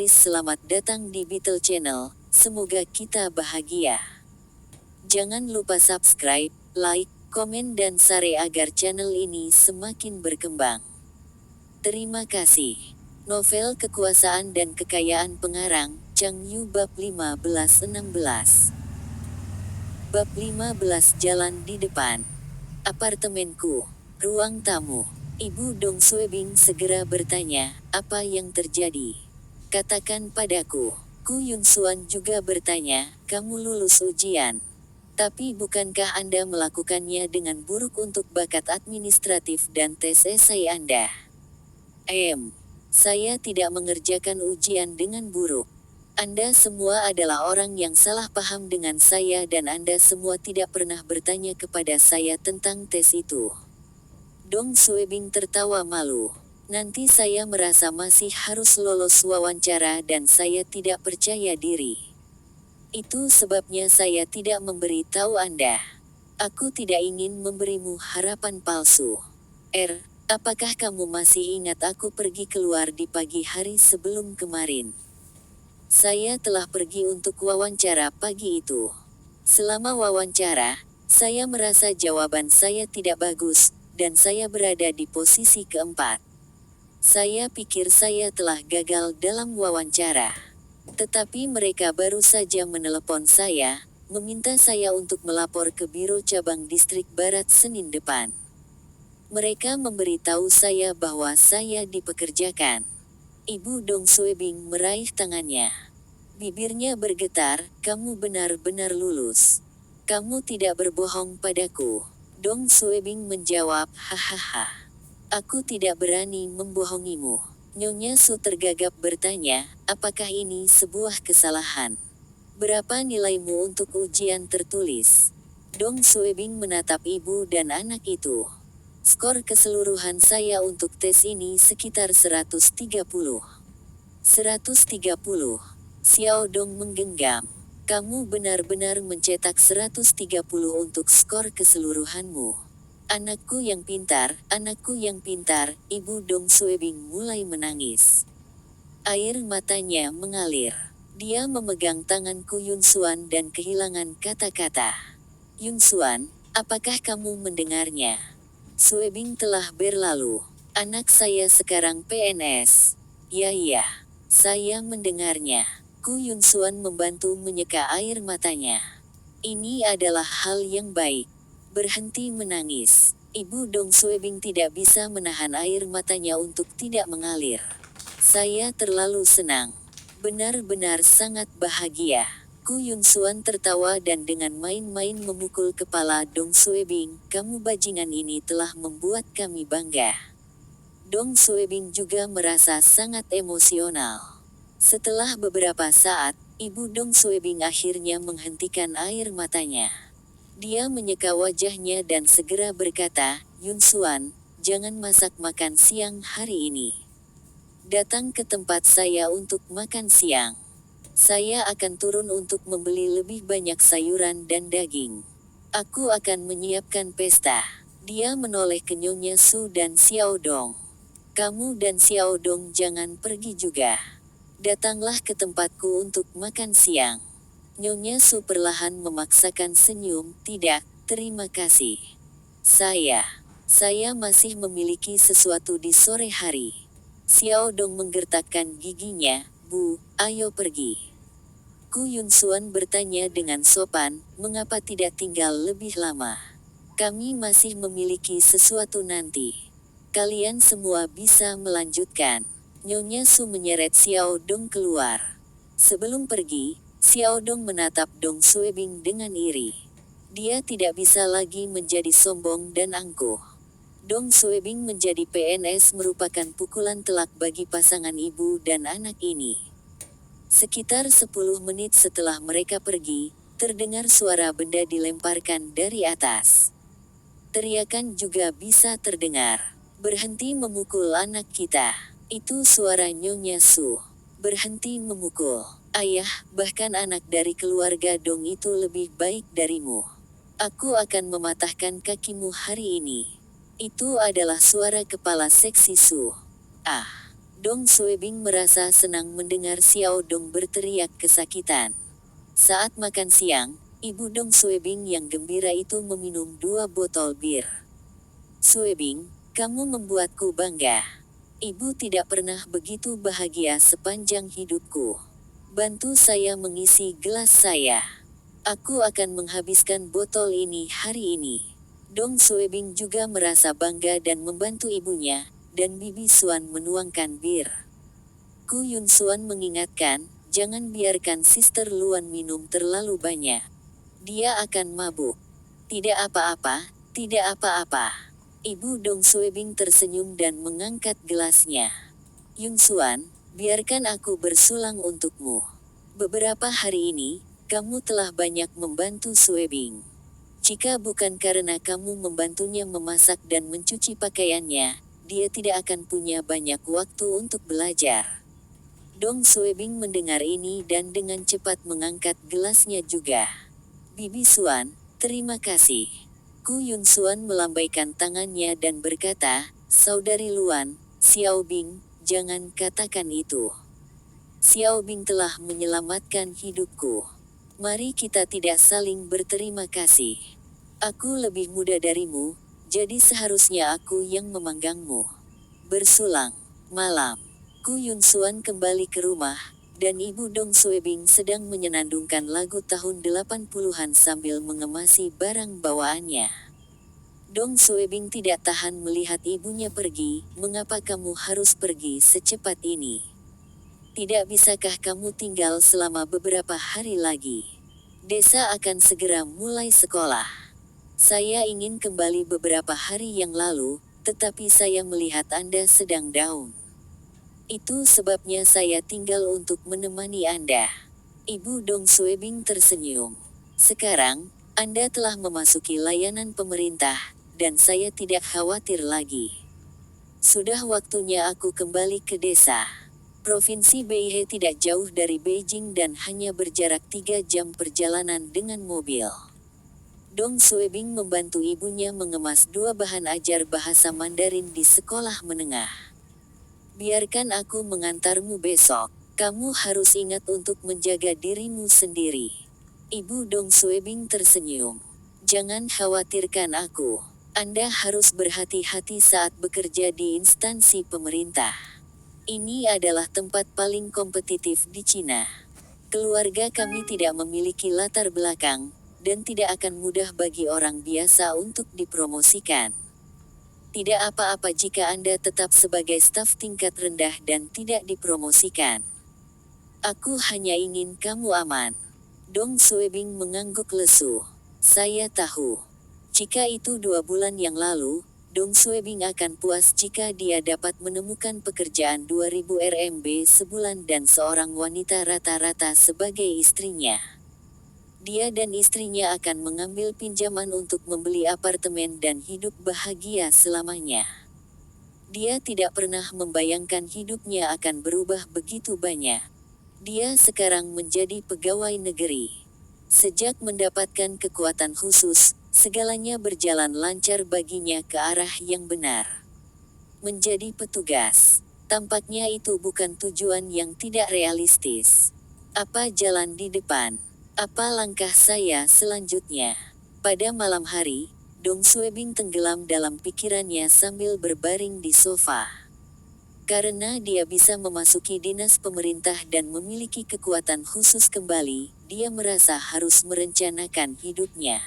Selamat datang di Beetle Channel, semoga kita bahagia. Jangan lupa subscribe, like, komen dan share agar channel ini semakin berkembang. Terima kasih. Novel Kekuasaan dan Kekayaan Pengarang, Chang Yu Bab 15-16. Bab 15 Jalan di Depan. Apartemenku. Ruang tamu. Ibu Dong Suebing segera bertanya, apa yang terjadi? Katakan padaku. Ku Yun Suan juga bertanya, kamu lulus ujian. Tapi bukankah Anda melakukannya dengan buruk untuk bakat administratif dan tes esai Anda? Saya tidak mengerjakan ujian dengan buruk. Anda semua adalah orang yang salah paham dengan saya dan Anda semua tidak pernah bertanya kepada saya tentang tes itu. Dong Suebing tertawa malu. Nanti saya merasa masih harus lolos wawancara dan saya tidak percaya diri. Itu sebabnya saya tidak memberi tahu Anda. Aku tidak ingin memberimu harapan palsu. Apakah kamu masih ingat aku pergi keluar di pagi hari sebelum kemarin? Saya telah pergi untuk wawancara pagi itu. Selama wawancara, saya merasa jawaban saya tidak bagus, dan saya berada di posisi keempat. Saya pikir saya telah gagal dalam wawancara. Tetapi mereka baru saja menelepon saya, meminta saya untuk melapor ke Biro Cabang Distrik Barat Senin depan. Mereka memberitahu saya bahwa saya dipekerjakan. Ibu Dong Suebing meraih tangannya. Bibirnya bergetar, kamu benar-benar lulus. Kamu tidak berbohong padaku. Dong Suebing menjawab, hahaha. Aku tidak berani membohongimu. Nyonya Su tergagap bertanya, apakah ini sebuah kesalahan? Berapa nilaimu untuk ujian tertulis? Dong Suebing menatap ibu dan anak itu. Skor keseluruhan saya untuk tes ini sekitar 130. 130. Xiao Dong menggenggam. Kamu benar-benar mencetak 130 untuk skor keseluruhanmu. Anakku yang pintar, Ibu Dong Suebing mulai menangis. Air matanya mengalir. Dia memegang tanganku Yun Suan dan kehilangan kata-kata. Yun Suan, apakah kamu mendengarnya? Suebing telah berlalu. Anak saya sekarang PNS. Ya, saya mendengarnya. Ku Yun Suan membantu menyeka air matanya. Ini adalah hal yang baik. Berhenti menangis. Ibu Dong Suebing tidak bisa menahan air matanya untuk tidak mengalir. Saya terlalu senang. Benar-benar sangat bahagia. Ku Yun Suan tertawa dan dengan main-main memukul kepala Dong Suebing, kamu bajingan ini telah membuat kami bangga. Dong Suebing juga merasa sangat emosional. Setelah beberapa saat, Ibu Dong Suebing akhirnya menghentikan air matanya. Dia menyeka wajahnya dan segera berkata, Yun Suan, jangan masak makan siang hari ini. Datang ke tempat saya untuk makan siang. Saya akan turun untuk membeli lebih banyak sayuran dan daging. Aku akan menyiapkan pesta. Dia menoleh ke Nyonya Su dan Xiao Dong. Kamu dan Xiao Dong jangan pergi juga. Datanglah ke tempatku untuk makan siang. Nyonya Su perlahan memaksakan senyum, tidak, terima kasih. Saya masih memiliki sesuatu di sore hari. Xiao Dong menggertakkan giginya, Bu, ayo pergi. Ku Yun Suan bertanya dengan sopan, mengapa tidak tinggal lebih lama? Kami masih memiliki sesuatu nanti. Kalian semua bisa melanjutkan. Nyonya Su menyeret Xiao Dong keluar. Sebelum pergi, Xiao Dong menatap Dong Suebing dengan iri. Dia tidak bisa lagi menjadi sombong dan angkuh. Dong Suebing menjadi PNS merupakan pukulan telak bagi pasangan ibu dan anak ini. Sekitar 10 menit setelah mereka pergi, terdengar suara benda dilemparkan dari atas. Teriakan juga bisa terdengar. Berhenti memukul anak kita. Itu suara Nyonya Su. Berhenti memukul. Ayah, bahkan anak dari keluarga Dong itu lebih baik darimu. Aku akan mematahkan kakimu hari ini. Itu adalah suara kepala seksi Su. Dong Suebing merasa senang mendengar Xiao Dong berteriak kesakitan. Saat makan siang, ibu Dong Suebing yang gembira itu meminum 2 botol bir. Suebing, kamu membuatku bangga. Ibu tidak pernah begitu bahagia sepanjang hidupku. Bantu saya mengisi gelas saya. Aku akan menghabiskan botol ini hari ini. Dong Suebing juga merasa bangga dan membantu ibunya, dan Bibi Suan menuangkan bir. Ku Yun Suan mengingatkan, jangan biarkan Sister Luan minum terlalu banyak. Dia akan mabuk. Tidak apa-apa, tidak apa-apa. Ibu Dong Suebing tersenyum dan mengangkat gelasnya. Yun Suan, biarkan aku bersulang untukmu. Beberapa hari ini, kamu telah banyak membantu Suebing. Jika bukan karena kamu membantunya memasak dan mencuci pakaiannya, dia tidak akan punya banyak waktu untuk belajar. Dong Suebing mendengar ini dan dengan cepat mengangkat gelasnya juga. Bibi Suan, terima kasih. Ku Yun Suan melambaikan tangannya dan berkata, Saudari Luan, Xiao Bing, jangan katakan itu. Xiao Bing telah menyelamatkan hidupku. Mari kita tidak saling berterima kasih. Aku lebih muda darimu, jadi seharusnya aku yang memanggangmu. Bersulang, malam. Ku Yun Suan kembali ke rumah, dan ibu Dong Suebing sedang menyenandungkan lagu tahun 80-an sambil mengemasi barang bawaannya. Dong Suebing tidak tahan melihat ibunya pergi. Mengapa kamu harus pergi secepat ini? Tidak bisakah kamu tinggal selama beberapa hari lagi? Desa akan segera mulai sekolah. Saya ingin kembali beberapa hari yang lalu, tetapi saya melihat Anda sedang down. Itu sebabnya saya tinggal untuk menemani Anda. Ibu Dong Suebing tersenyum. Sekarang, Anda telah memasuki layanan pemerintah, dan saya tidak khawatir lagi. Sudah waktunya aku kembali ke desa. Provinsi Beihai tidak jauh dari Beijing dan hanya berjarak 3 jam perjalanan dengan mobil. Dong Suebing membantu ibunya mengemas 2 bahan ajar bahasa Mandarin di sekolah menengah. Biarkan aku mengantarmu besok. Kamu harus ingat untuk menjaga dirimu sendiri. Ibu Dong Suebing tersenyum. Jangan khawatirkan aku. Anda harus berhati-hati saat bekerja di instansi pemerintah. Ini adalah tempat paling kompetitif di Cina. Keluarga kami tidak memiliki latar belakang, dan tidak akan mudah bagi orang biasa untuk dipromosikan. Tidak apa-apa jika Anda tetap sebagai staf tingkat rendah dan tidak dipromosikan. Aku hanya ingin kamu aman. Dong Suebing mengangguk lesu. Saya tahu. Jika itu 2 bulan yang lalu, Dong Suebing akan puas jika dia dapat menemukan pekerjaan 2000 RMB sebulan dan seorang wanita rata-rata sebagai istrinya. Dia dan istrinya akan mengambil pinjaman untuk membeli apartemen dan hidup bahagia selamanya. Dia tidak pernah membayangkan hidupnya akan berubah begitu banyak. Dia sekarang menjadi pegawai negeri. Sejak mendapatkan kekuatan khusus, segalanya berjalan lancar baginya ke arah yang benar. Menjadi petugas. Tampaknya itu bukan tujuan yang tidak realistis. Apa jalan di depan? Apa langkah saya selanjutnya? Pada malam hari, Dong Suebing tenggelam dalam pikirannya sambil berbaring di sofa. Karena dia bisa memasuki dinas pemerintah dan memiliki kekuatan khusus kembali, dia merasa harus merencanakan hidupnya.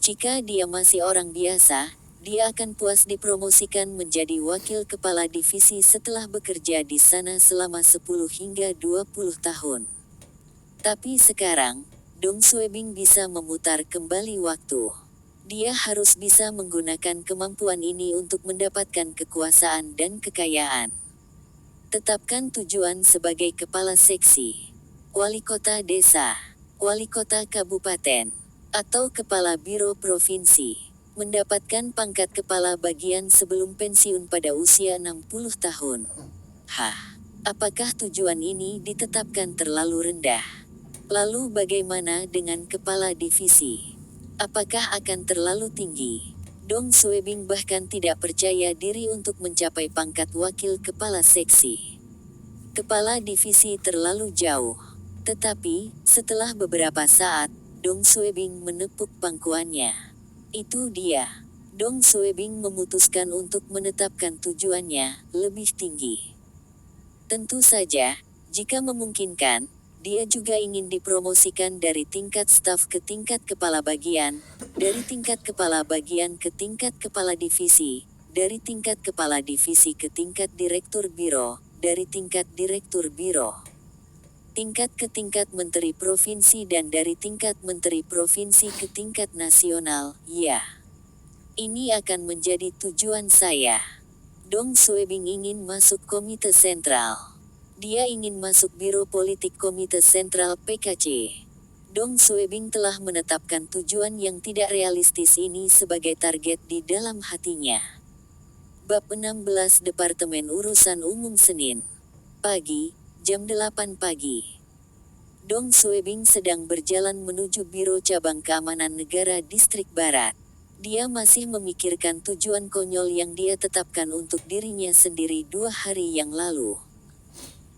Jika dia masih orang biasa, dia akan puas dipromosikan menjadi wakil kepala divisi setelah bekerja di sana selama 10 hingga 20 tahun. Tapi sekarang, Dong Suebing bisa memutar kembali waktu. Dia harus bisa menggunakan kemampuan ini untuk mendapatkan kekuasaan dan kekayaan. Tetapkan tujuan sebagai kepala seksi, wali kota desa, wali kota kabupaten, atau kepala biro provinsi. Mendapatkan pangkat kepala bagian sebelum pensiun pada usia 60 tahun. Apakah tujuan ini ditetapkan terlalu rendah? Lalu bagaimana dengan kepala divisi? Apakah akan terlalu tinggi? Dong Suebing bahkan tidak percaya diri untuk mencapai pangkat wakil kepala seksi. Kepala divisi terlalu jauh. Tetapi, setelah beberapa saat, Dong Suebing menepuk pangkuannya. Itu dia. Dong Suebing memutuskan untuk menetapkan tujuannya lebih tinggi. Tentu saja, jika memungkinkan, dia juga ingin dipromosikan dari tingkat staf ke tingkat kepala bagian, dari tingkat kepala bagian ke tingkat kepala divisi, dari tingkat kepala divisi ke tingkat direktur biro, dari tingkat direktur biro, tingkat ke tingkat menteri provinsi dan dari tingkat menteri provinsi ke tingkat nasional. Ya, ini akan menjadi tujuan saya. Dong Suebing ingin masuk Komite Sentral. Dia ingin masuk Biro Politik Komite Sentral PKC. Dong Suebing telah menetapkan tujuan yang tidak realistis ini sebagai target di dalam hatinya. Bab 16 Departemen Urusan Umum Senin pagi, jam 8 pagi. Dong Suebing sedang berjalan menuju Biro Cabang Keamanan Negara Distrik Barat. Dia masih memikirkan tujuan konyol yang dia tetapkan untuk dirinya sendiri 2 hari yang lalu.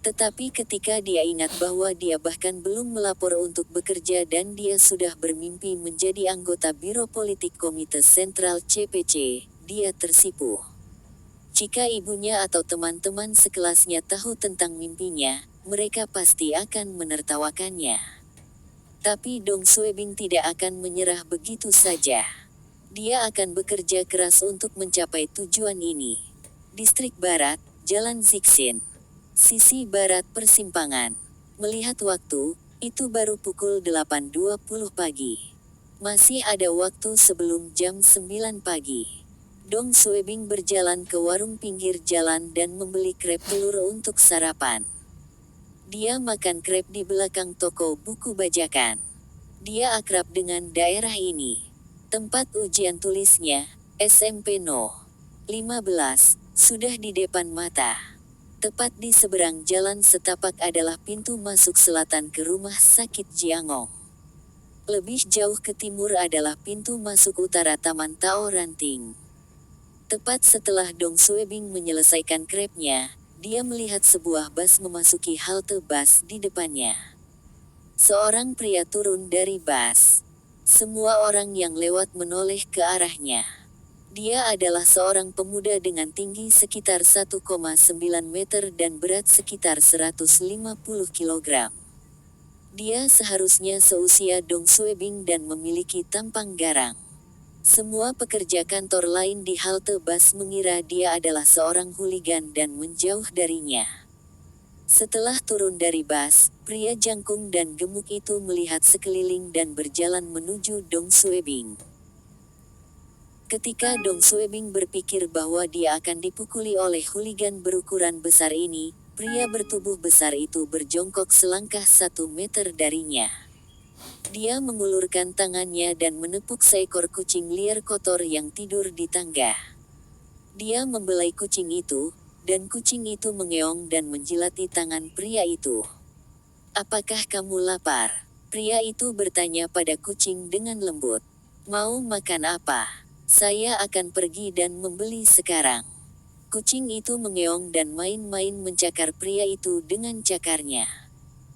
Tetapi ketika dia ingat bahwa dia bahkan belum melapor untuk bekerja dan dia sudah bermimpi menjadi anggota Biro Politik Komite Sentral CPC, dia tersipu. Jika ibunya atau teman-teman sekelasnya tahu tentang mimpinya, mereka pasti akan menertawakannya. Tapi Dong Suebing tidak akan menyerah begitu saja. Dia akan bekerja keras untuk mencapai tujuan ini. Distrik Barat, Jalan Zixin. Sisi barat persimpangan. Melihat waktu, itu baru pukul 8.20 pagi. Masih ada waktu sebelum jam 9 pagi. Dong Suebing berjalan ke warung pinggir jalan dan membeli krep telur untuk sarapan. Dia makan krep di belakang toko buku bajakan. Dia akrab dengan daerah ini. Tempat ujian tulisnya, SMP No. 15, sudah di depan mata. Tepat di seberang jalan setapak adalah pintu masuk selatan ke rumah sakit Jiangong. Lebih jauh ke timur adalah pintu masuk utara Taman Tao Ranting. Tepat setelah Dong Suebing menyelesaikan krepnya, dia melihat sebuah bus memasuki halte bus di depannya. Seorang pria turun dari bus. Semua orang yang lewat menoleh ke arahnya. Dia adalah seorang pemuda dengan tinggi sekitar 1,9 meter dan berat sekitar 150 kg. Dia seharusnya seusia Dong Suebing dan memiliki tampang garang. Semua pekerja kantor lain di halte bus mengira dia adalah seorang hooligan dan menjauh darinya. Setelah turun dari bus, pria jangkung dan gemuk itu melihat sekeliling dan berjalan menuju Dong Suebing. Ketika Dong Suebing berpikir bahwa dia akan dipukuli oleh hooligan berukuran besar ini, pria bertubuh besar itu berjongkok selangkah 1 meter darinya. Dia mengulurkan tangannya dan menepuk seekor kucing liar kotor yang tidur di tangga. Dia membelai kucing itu, dan kucing itu mengeong dan menjilati tangan pria itu. "Apakah kamu lapar?" Pria itu bertanya pada kucing dengan lembut. "Mau makan apa? Saya akan pergi dan membeli sekarang." Kucing itu mengeong dan main-main mencakar pria itu dengan cakarnya.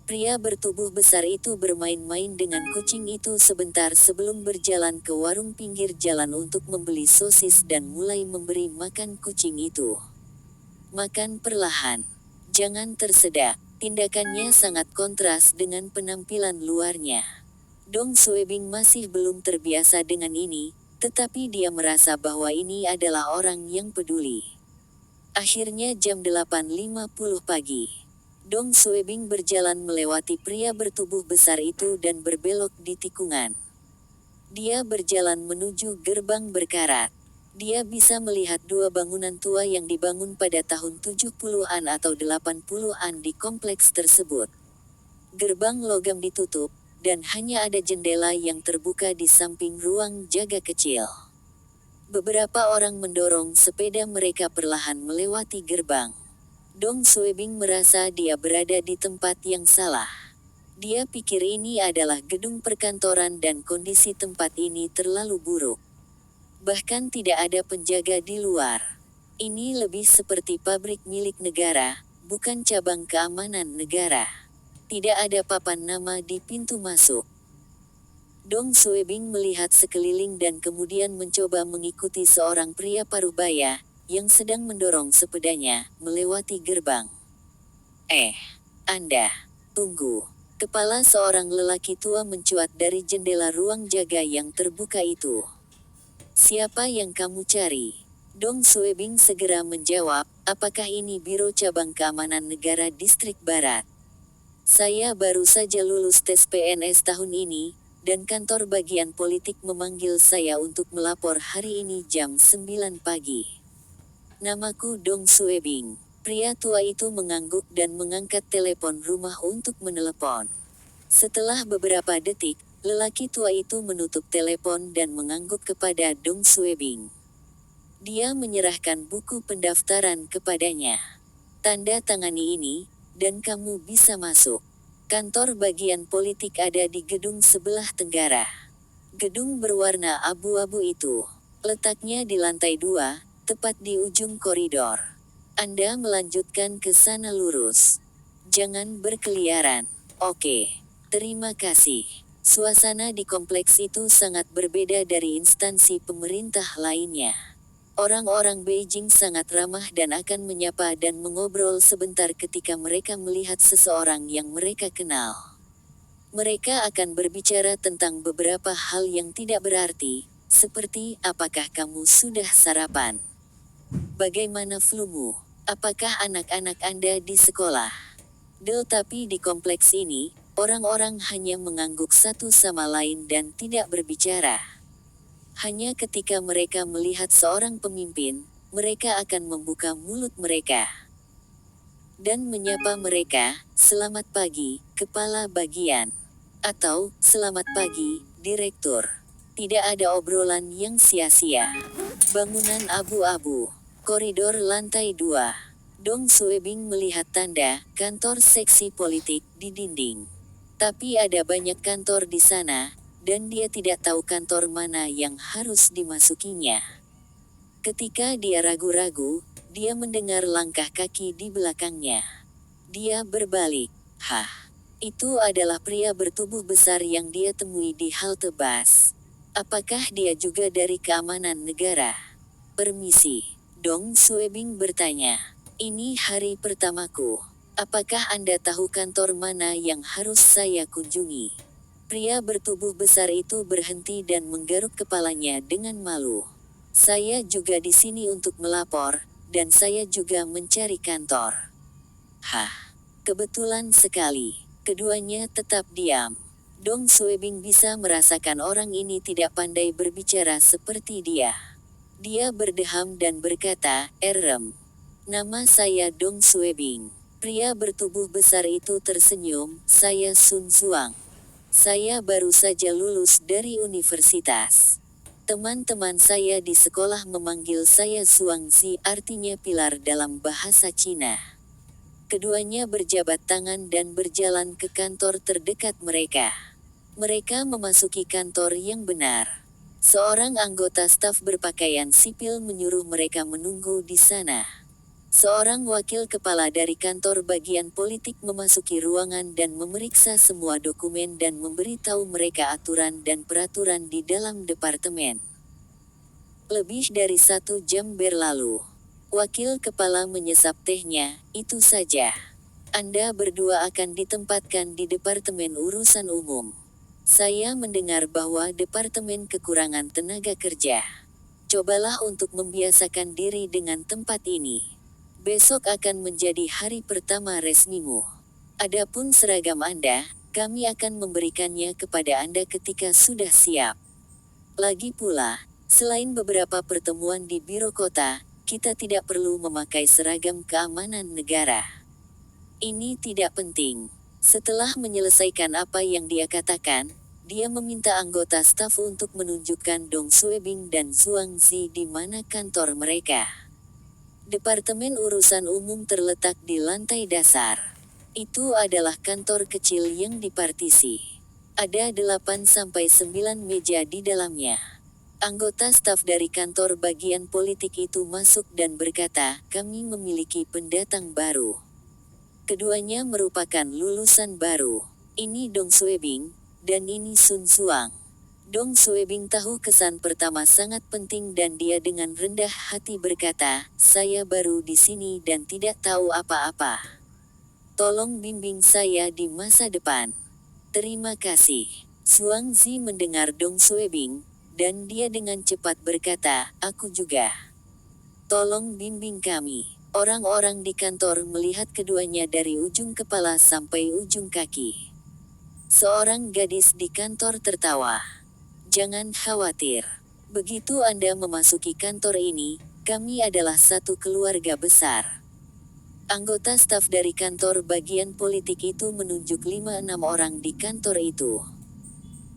Pria bertubuh besar itu bermain-main dengan kucing itu sebentar sebelum berjalan ke warung pinggir jalan untuk membeli sosis dan mulai memberi makan kucing itu. Makan perlahan. Jangan tersedak. Tindakannya sangat kontras dengan penampilan luarnya. Dong Suebing masih belum terbiasa dengan ini, tetapi dia merasa bahwa ini adalah orang yang peduli. Akhirnya jam 8.50 pagi. Dong Suebing berjalan melewati pria bertubuh besar itu dan berbelok di tikungan. Dia berjalan menuju gerbang berkarat. Dia bisa melihat 2 bangunan tua yang dibangun pada tahun 70-an atau 80-an di kompleks tersebut. Gerbang logam ditutup, dan hanya ada jendela yang terbuka di samping ruang jaga kecil. Beberapa orang mendorong sepeda mereka perlahan melewati gerbang. Dong Suebing merasa dia berada di tempat yang salah. Dia pikir ini adalah gedung perkantoran dan kondisi tempat ini terlalu buruk. Bahkan tidak ada penjaga di luar. Ini lebih seperti pabrik milik negara, bukan cabang keamanan negara. Tidak ada papan nama di pintu masuk. Dong Suebing melihat sekeliling dan kemudian mencoba mengikuti seorang pria parubaya, yang sedang mendorong sepedanya, melewati gerbang. Anda, tunggu. Kepala seorang lelaki tua mencuat dari jendela ruang jaga yang terbuka itu. Siapa yang kamu cari? Dong Suebing segera menjawab, apakah ini Biro Cabang Keamanan Negara Distrik Barat? Saya baru saja lulus tes PNS tahun ini, dan kantor bagian politik memanggil saya untuk melapor hari ini jam 9 pagi. Namaku Dong Suebing. Pria tua itu mengangguk dan mengangkat telepon rumah untuk menelepon. Setelah beberapa detik, lelaki tua itu menutup telepon dan mengangguk kepada Dong Suebing. Dia menyerahkan buku pendaftaran kepadanya. Tanda tangani ini, dan kamu bisa masuk. Kantor bagian politik ada di gedung sebelah tenggara. Gedung berwarna abu-abu itu, letaknya di lantai 2, tepat di ujung koridor. Anda melanjutkan ke sana lurus. Jangan berkeliaran. Oke. Terima kasih. Suasana di kompleks itu sangat berbeda dari instansi pemerintah lainnya. Orang-orang Beijing sangat ramah dan akan menyapa dan mengobrol sebentar ketika mereka melihat seseorang yang mereka kenal. Mereka akan berbicara tentang beberapa hal yang tidak berarti, seperti apakah kamu sudah sarapan? Bagaimana flumu? Apakah anak-anak Anda di sekolah? Tapi di kompleks ini, orang-orang hanya mengangguk satu sama lain dan tidak berbicara. Hanya ketika mereka melihat seorang pemimpin, mereka akan membuka mulut mereka dan menyapa mereka, "Selamat pagi, kepala bagian." Atau, "Selamat pagi, direktur." Tidak ada obrolan yang sia-sia. Bangunan abu-abu. Koridor lantai 2. Dong Suebing melihat tanda kantor seksi politik di dinding. Tapi ada banyak kantor di sana, dan dia tidak tahu kantor mana yang harus dimasukinya. Ketika dia ragu-ragu, dia mendengar langkah kaki di belakangnya. Dia berbalik. Itu adalah pria bertubuh besar yang dia temui di halte bus. Apakah dia juga dari keamanan negara? Permisi. Dong Suebing bertanya. Ini hari pertamaku. Apakah Anda tahu kantor mana yang harus saya kunjungi? Pria bertubuh besar itu berhenti dan menggaruk kepalanya dengan malu. Saya juga di sini untuk melapor, dan saya juga mencari kantor. Kebetulan sekali. Keduanya tetap diam. Dong Suebing bisa merasakan orang ini tidak pandai berbicara seperti dia. Dia berdeham dan berkata, "Nama saya Dong Suebing." Pria bertubuh besar itu tersenyum, "Saya Sun Zuang. Saya baru saja lulus dari universitas. Teman-teman saya di sekolah memanggil saya Zuangzi, artinya pilar dalam bahasa Cina." Keduanya berjabat tangan dan berjalan ke kantor terdekat mereka. Mereka memasuki kantor yang benar. Seorang anggota staf berpakaian sipil menyuruh mereka menunggu di sana. Seorang wakil kepala dari kantor bagian politik memasuki ruangan dan memeriksa semua dokumen dan memberitahu mereka aturan dan peraturan di dalam departemen. Lebih dari 1 jam berlalu. Wakil kepala menyesap tehnya, "Itu saja. Anda berdua akan ditempatkan di Departemen Urusan Umum. Saya mendengar bahwa departemen kekurangan tenaga kerja. Cobalah untuk membiasakan diri dengan tempat ini. Besok akan menjadi hari pertama resmimu. Adapun seragam Anda, kami akan memberikannya kepada Anda ketika sudah siap. Lagi pula, selain beberapa pertemuan di biro kota, kita tidak perlu memakai seragam keamanan negara." Ini tidak penting. Setelah menyelesaikan apa yang dia katakan, dia meminta anggota staf untuk menunjukkan Dong Suebing dan Zuangzi di mana kantor mereka. Departemen Urusan Umum terletak di lantai dasar. Itu adalah kantor kecil yang dipartisi. Ada 8 sampai 9 meja di dalamnya. Anggota staf dari kantor bagian politik itu masuk dan berkata, kami memiliki pendatang baru. Keduanya merupakan lulusan baru. Ini Dong Suebing, dan ini Sun Zuang. Dong Suebing tahu kesan pertama sangat penting dan dia dengan rendah hati berkata, saya baru di sini dan tidak tahu apa-apa. Tolong bimbing saya di masa depan. Terima kasih. Zuang Zi mendengar Dong Suebing, dan dia dengan cepat berkata, aku juga. Tolong bimbing kami. Orang-orang di kantor melihat keduanya dari ujung kepala sampai ujung kaki. Seorang gadis di kantor tertawa. Jangan khawatir. Begitu Anda memasuki kantor ini, kami adalah satu keluarga besar. Anggota staf dari kantor bagian politik itu menunjuk 5-6 orang di kantor itu.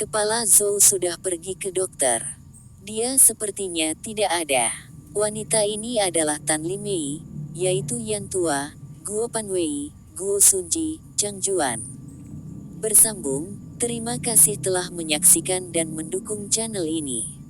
Kepala Zhou sudah pergi ke dokter. Dia sepertinya tidak ada. Wanita ini adalah Tan Limei, yaitu Yan Tua, Guo Panwei, Guo Sunji, Chang Juan. Bersambung, terima kasih telah menyaksikan dan mendukung channel ini.